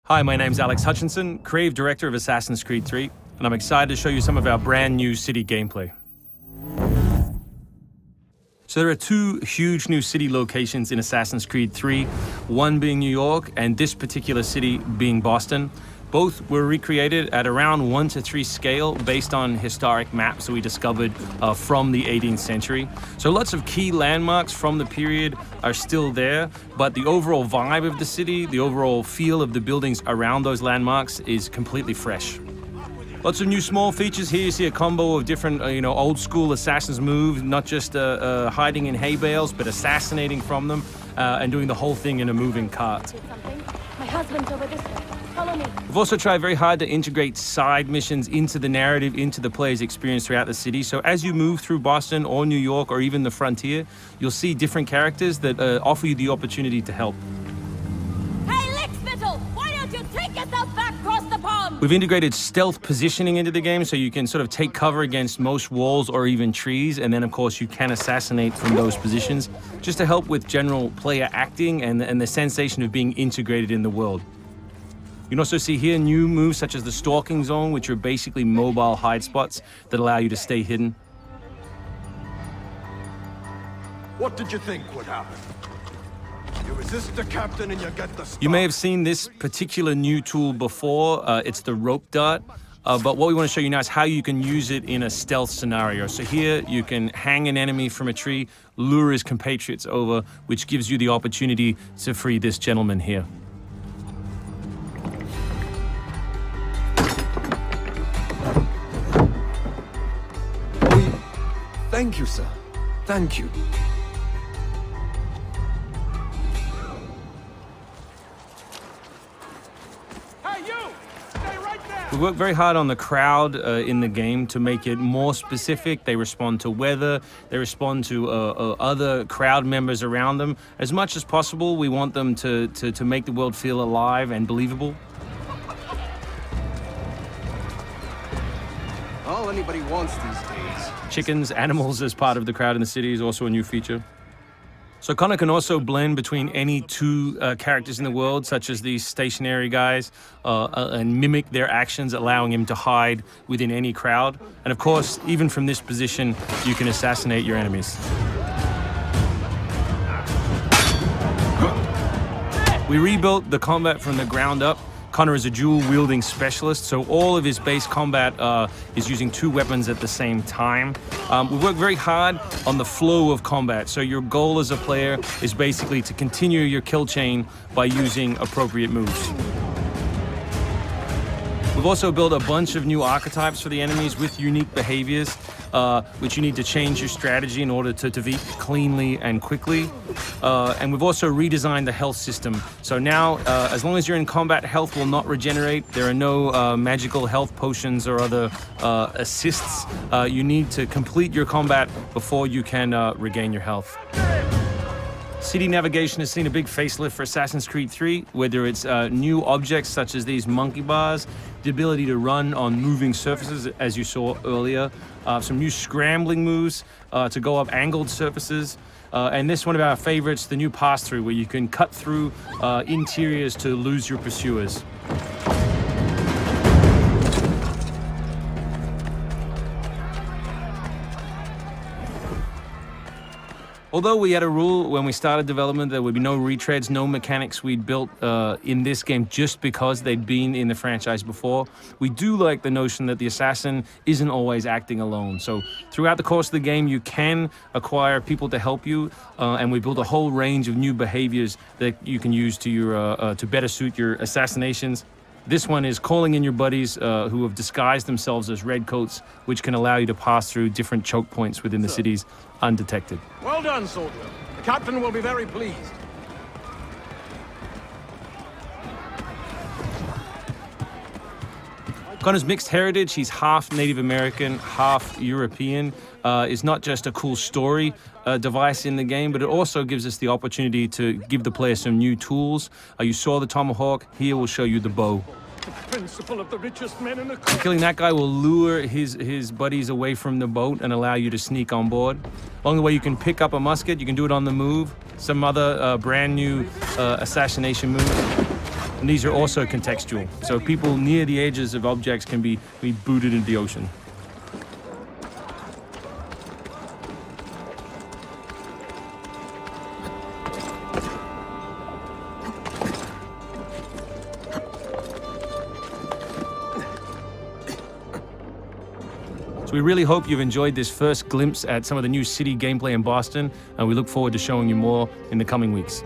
Hi, my name's Alex Hutchinson, Creative Director of Assassin's Creed 3, and I'm excited to show you some of our brand new city gameplay. So there are two huge new city locations in Assassin's Creed 3, one being New York and this particular city being Boston. Both were recreated at around 1:3 scale based on historic maps that we discovered from the 18th century. So lots of key landmarks from the period are still there, but the overall vibe of the city, the overall feel of the buildings around those landmarks is completely fresh. Lots of new small features here. You see a combo of different, old school assassins moves, not just hiding in hay bales, but assassinating from them and doing the whole thing in a moving cart. My husband's over this way. Follow me. We've also tried very hard to integrate side missions into the narrative, into the player's experience throughout the city. So as you move through Boston or New York or even the frontier, you'll see different characters that offer you the opportunity to help. Hey, Lickspittle! Why don't you take yourself back across the pond? We've integrated stealth positioning into the game so you can sort of take cover against most walls or even trees, and then of course you can assassinate from those positions, just to help with general player acting and the sensation of being integrated in the world. You can also see here new moves such as the stalking zone, which are basically mobile hide spots that allow you to stay hidden. What did you think would happen? You resist the captain and you get the star. You may have seen this particular new tool before. It's the rope dart. But what we want to show you now is how you can use it in a stealth scenario. So here you can hang an enemy from a tree, lure his compatriots over, which gives you the opportunity to free this gentleman here. Thank you, sir. Thank you. Hey, you! Stay right there! We work very hard on the crowd in the game to make it more specific. They respond to weather, they respond to other crowd members around them. As much as possible, we want them to make the world feel alive and believable. All anybody wants these days. Chickens, animals as part of the crowd in the city is also a new feature. So Connor can also blend between any two characters in the world, such as these stationary guys, and mimic their actions, allowing him to hide within any crowd. And of course, even from this position, you can assassinate your enemies. We rebuilt the combat from the ground up. Connor is a dual-wielding specialist, so all of his base combat is using two weapons at the same time. We work very hard on the flow of combat, so your goal as a player is basically to continue your kill chain by using appropriate moves. We've also built a bunch of new archetypes for the enemies with unique behaviors, which you need to change your strategy in order to defeat cleanly and quickly. And we've also redesigned the health system. So now, as long as you're in combat, health will not regenerate. There are no magical health potions or other assists. You need to complete your combat before you can regain your health. City navigation has seen a big facelift for Assassin's Creed 3, whether it's new objects such as these monkey bars, the ability to run on moving surfaces, as you saw earlier, some new scrambling moves to go up angled surfaces, and this one of our favorites, the new pass-through, where you can cut through interiors to lose your pursuers. Although we had a rule when we started development, there would be no retreads, no mechanics we'd built in this game just because they'd been in the franchise before, we do like the notion that the assassin isn't always acting alone. So throughout the course of the game, you can acquire people to help you, and we built a whole range of new behaviors that you can use to better suit your assassinations. This one is calling in your buddies who have disguised themselves as redcoats, which can allow you to pass through different choke points within the cities undetected. Well done, soldier. The captain will be very pleased. Connor's mixed heritage, he's half Native American, half European, is not just a cool story device in the game, but it also gives us the opportunity to give the player some new tools. You saw the tomahawk, here we'll show you the bow. The principle of the richest men in the Killing that guy will lure his buddies away from the boat and allow you to sneak on board. Along the way, you can pick up a musket, you can do it on the move, some other brand new assassination moves. And these are also contextual. So people near the edges of objects can be booted into the ocean. So we really hope you've enjoyed this first glimpse at some of the new city gameplay in Boston, and we look forward to showing you more in the coming weeks.